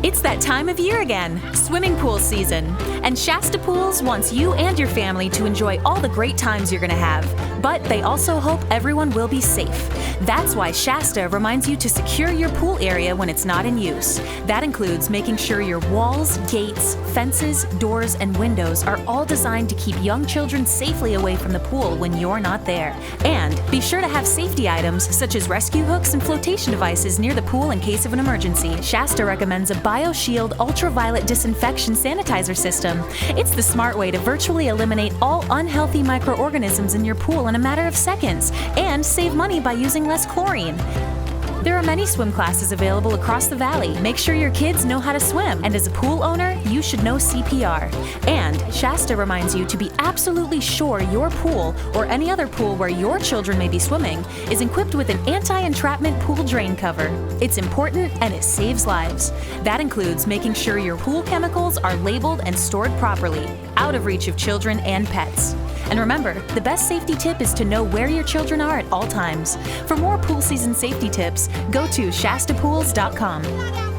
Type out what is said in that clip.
It's that time of year again, swimming pool season. And Shasta Pools wants you and your family to enjoy all the great times you're going to have. But they also hope everyone will be safe. That's why Shasta reminds you to secure your pool area when it's not in use. That includes making sure your walls, gates, fences, doors, and windows are all designed to keep young children safely away from the pool when you're not there. And be sure to have safety items such as rescue hooks and flotation devices near the pool in case of an emergency. Shasta recommends a BioShield ultraviolet disinfection sanitizer system. It's the smart way to virtually eliminate all unhealthy microorganisms in your pool in a matter of seconds and save money by using less chlorine. There are many swim classes available across the valley. Make sure your kids know how to swim, and as a pool owner, you should know CPR. And Shasta reminds you to be absolutely sure your pool, or any other pool where your children may be swimming, is equipped with an anti-entrapment pool drain cover. It's important and it saves lives. That includes making sure your pool chemicals are labeled and stored properly, out of reach of children and pets. And remember, the best safety tip is to know where your children are at all times. For more pool season safety tips, go to shastapools.com.